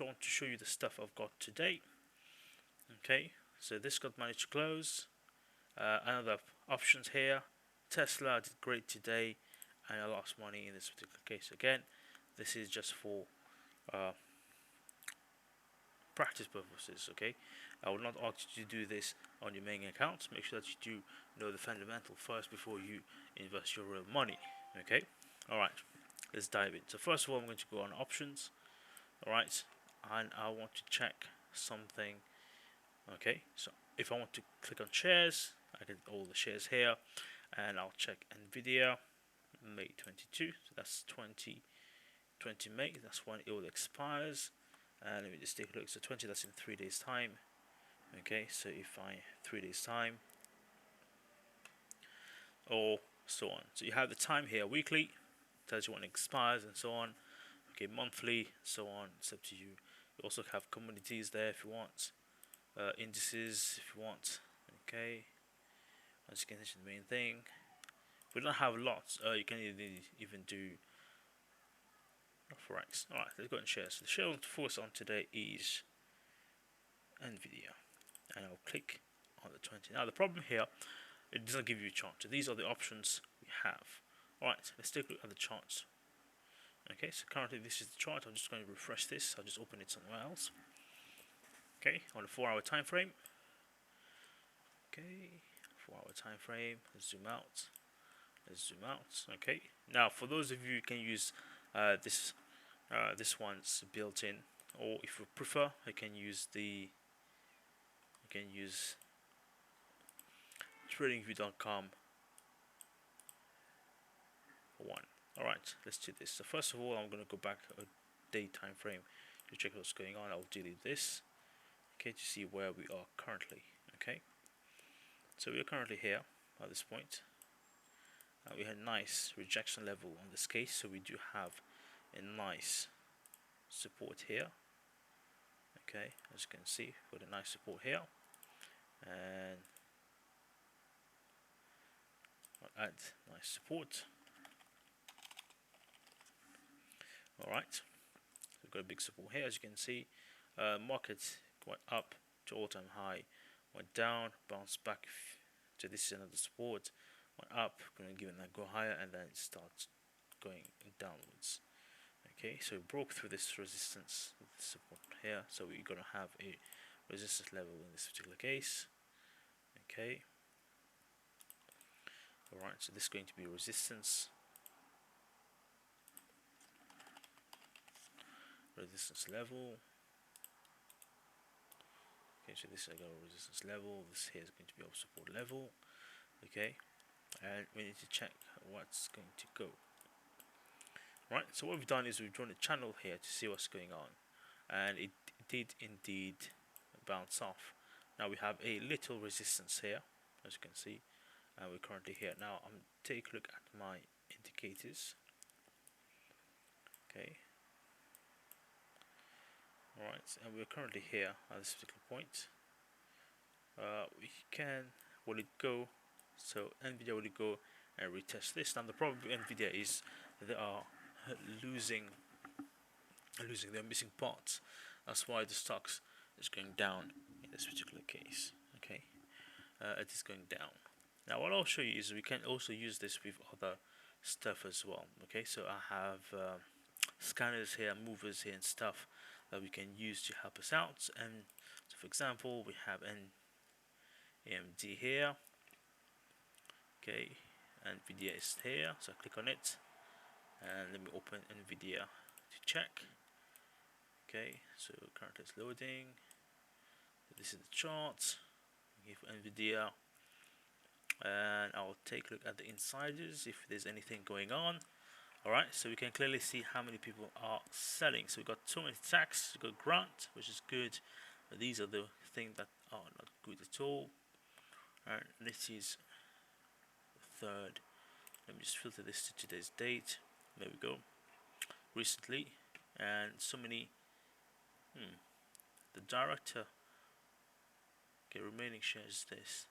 want to show you the stuff I've got today. Okay, so this got managed to close. Another options here. Tesla did great today, and I lost money in this particular case. Again, this is just for uh, practice purposes. Okay, I will not ask you to do this on your main account. Make sure that you do know the fundamental first before you invest your real money. Okay, all right, let's dive in. So first of all, I'm going to go on options. All right, and I want to check something. Okay, so if I want to click on shares, I get all the shares here, and I'll check Nvidia May 22. So that's 20 May. That's when it will expires. And let me just take a look. So 20, that's in 3 days time. Okay, so if I 3 days time, or so on. So you have the time here weekly, tells you when it expires and so on. Okay, monthly, so on. It's up to you. You also have commodities there if you want. Indices if you want. Okay, as you can see, the main thing. We don't have lots. You can even do forex. All right, let's go and share. So the share I want to focus on today is Nvidia, and I'll click on the 20. Now the problem here, it doesn't give you a chart. So these are the options we have. All right, let's take a look at the charts. Okay, so currently this is the chart. I'm just going to refresh this. I'll just open it somewhere else. Okay, on a 4-hour time frame. Okay, 4-hour time frame. Let's zoom out. Let's zoom out. Okay, now for those of you who can use this one's built in, or if you prefer, you can use tradingview.com for one. All right, let's do this. So first of all, I'm going to go back a day time frame to check what's going on. I'll delete this. Okay, to see where we are currently. Okay, so we are currently here at this point. We had a nice rejection level on this case, so we do have a nice support here. Okay, as you can see, with a nice support here, and I'll add nice support. All right, we've got a big support here, as you can see. Market went up to all-time high, went down, bounced back. So this is another support. Went up, going to give it that go higher, and then it starts going downwards. Okay, so we broke through this resistance, this support here. So we're going to have a resistance level in this particular case. Okay. All right, so this is going to be resistance. Resistance level. Okay, so this is our resistance level. This here is going to be our support level. Okay, and we need to check what's going to go. Right, so what we've done is we've drawn a channel here to see what's going on, and it did indeed bounce off. Now we have a little resistance here, as you can see, and we're currently here. Now I'm take a look at my indicators. Okay. Alright, and we're currently here at this particular point. We can, will it go? So Nvidia, will it go and retest this? Now the problem with Nvidia is they are losing, they're missing parts. That's why the stocks is going down in this particular case. Okay, it is going down. Now what I'll show you is we can also use this with other stuff as well. Okay, so I have scanners here, movers here, and stuff that we can use to help us out. And so for example, we have an AMD here. Okay, Nvidia is here, so I click on it, and let me open Nvidia to check. Okay, so currently it's loading. This is the chart for Nvidia, and I'll take a look at the insiders if there's anything going on. Alright, so we can clearly see how many people are selling. So we've got so many tax, we've got grant, which is good, but these are the things that are not good at all. And this is the third. Let me just filter this to today's date. There we go. Recently, and so many. The director. Okay, remaining shares. This.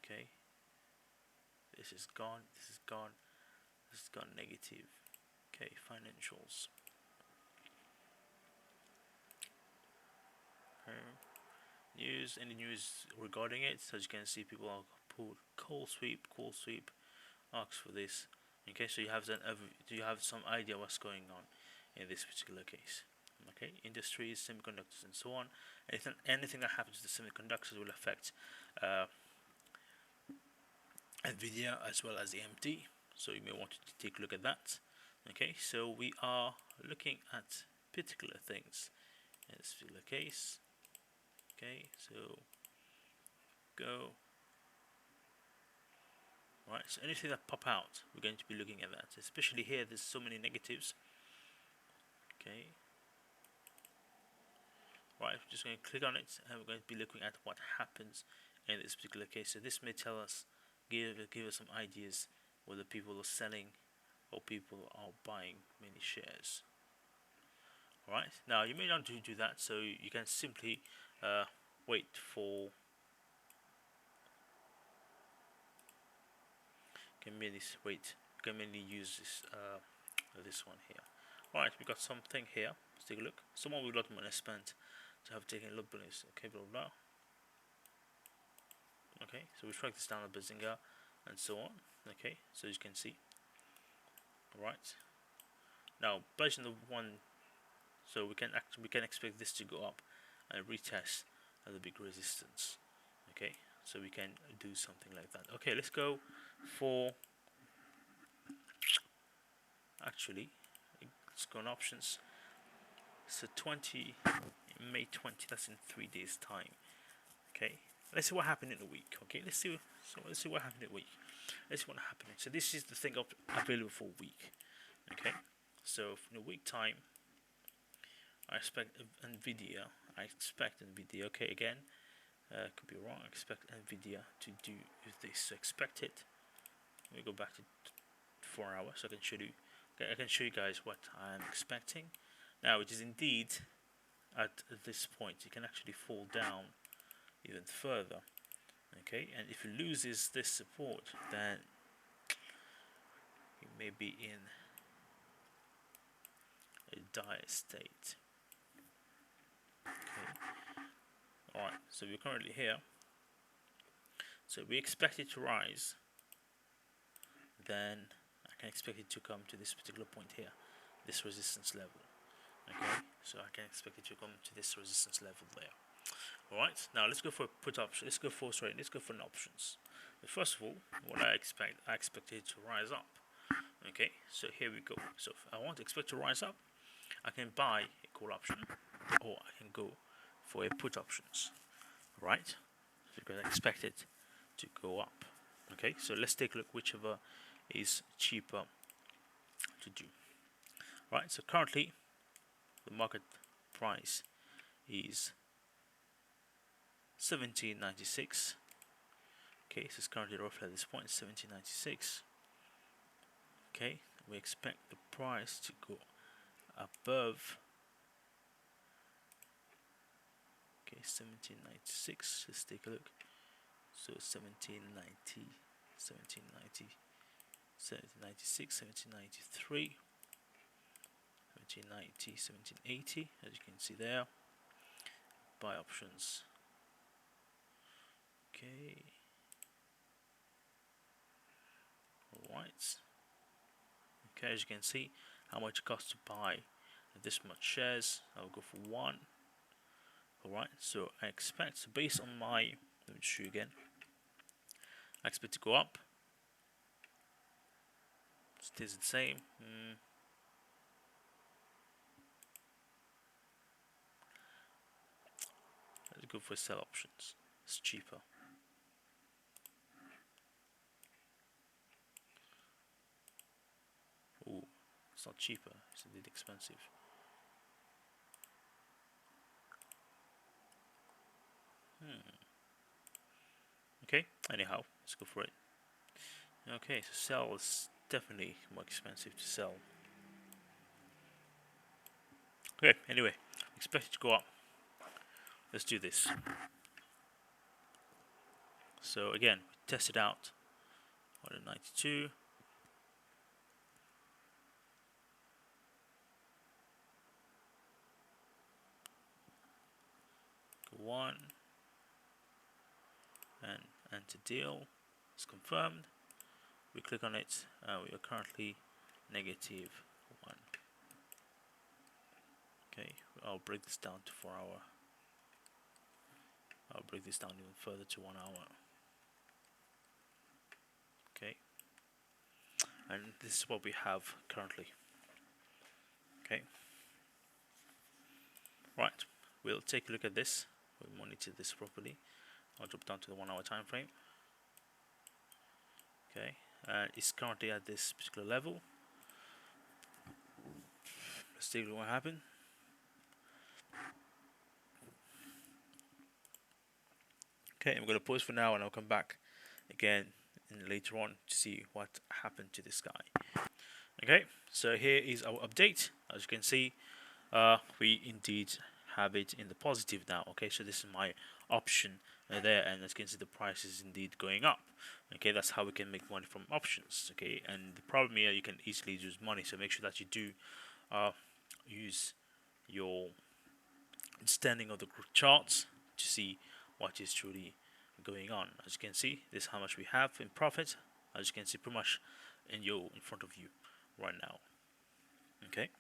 Okay. This is gone. This is gone. This has gone negative. Okay, financials. news, any news regarding it. So as you can see, people are pulled call sweep, ask for this. Okay, so you have some idea what's going on in this particular case. Okay, industries, semiconductors, and so on. Anything that happens to the semiconductors will affect NVIDIA as well as AMD. So you may want to take a look at that. Okay, so we are looking at particular things in this particular case. Okay, so go. Right, so anything that pop out, we're going to be looking at that. Especially here, there's so many negatives. Okay. Right, we're just going to click on it, and we're going to be looking at what happens in this particular case. So this may tell us, give us some ideas whether people are selling or people are buying many shares. Alright, now you may not do that, so you can simply wait for. Can mainly use this one here. Alright, we got something here. Let's take a look. Someone with a lot of money spent to have taken a lot of bonus. Okay, blah blah. Okay, so we track this down a Bazinga and so on. Okay, so as you can see. Alright. Now based on the one, so we can expect this to go up and retest at the big resistance. Okay, so we can do something like that. Okay, let's go for, actually let's go on options. So May 20, that's in 3 days time. Okay, let's see what happened in a week. Okay, let's see what happened in a week. Let's see what happened. So this is the thing available for a week. Okay, so in a week time I expect NVIDIA. Okay, again, could be wrong. I expect NVIDIA to do this. So expect it. Let me go back to 4 hours so I can show you. Okay, I can show you guys what I'm expecting. Now it is indeed at this point. You can actually fall down even further. Okay, and if it loses this support, then you may be in a dire state. Okay. Alright, so we're currently here. So we expect it to rise. Then I can expect it to come to this particular point here, this resistance level. Okay, so I can expect it to come to this resistance level there. Alright, now let's go for a put option. Let's go for an options. But first of all, what I expect it to rise up. Okay, so here we go. So if I want to expect to rise up, I can buy a call option, or I can go for a put options. Right? Because I expect it to go up. Okay, so let's take a look whichever is cheaper to do. Right, so currently the market price is 17.96. Okay, so it's currently roughly at this point 17.96. Okay, we expect the price to go above. Okay, 17.96. Let's take a look. So 17.90, 17.90, 17.96, 17.93, 17.90, 17.80. As you can see there. Buy options. Okay. Alright. Okay, as you can see, how much it costs to buy this much shares. I'll go for 1. Alright, so I expect, so based on my, let me show you again. I expect to go up. Stays the same. Let's go for sell options. It's cheaper. Ooh, it's not cheaper. It's indeed expensive. Okay, anyhow, let's go for it. Okay, so sell is definitely more expensive to sell. Okay, anyway, expect it to go up. Let's do this. So again, we test it out. 192. Go 1. and enter deal. It's confirmed. We click on it, we are currently negative 1. Okay, I'll break this down to 4 hour. I'll break this down even further to 1 hour. Okay, and this is what we have currently. Okay, right, we'll take a look at this. We'll monitor this properly. I'll drop down to the 1 hour time frame. Okay, it's currently at this particular level. Let's take a look what happened. Okay, I'm going to pause for now and I'll come back again later on to see what happened to this guy. Okay, so here is our update. As you can see, we indeed have it in the positive now. Okay, so this is my option there, and as you can see, the price is indeed going up. Okay, that's how we can make money from options. Okay, and the problem here, you can easily lose money, so make sure that you do use your understanding of the charts to see what is truly going on. As you can see, this is how much we have in profit. As you can see, pretty much in front of you right now. Okay.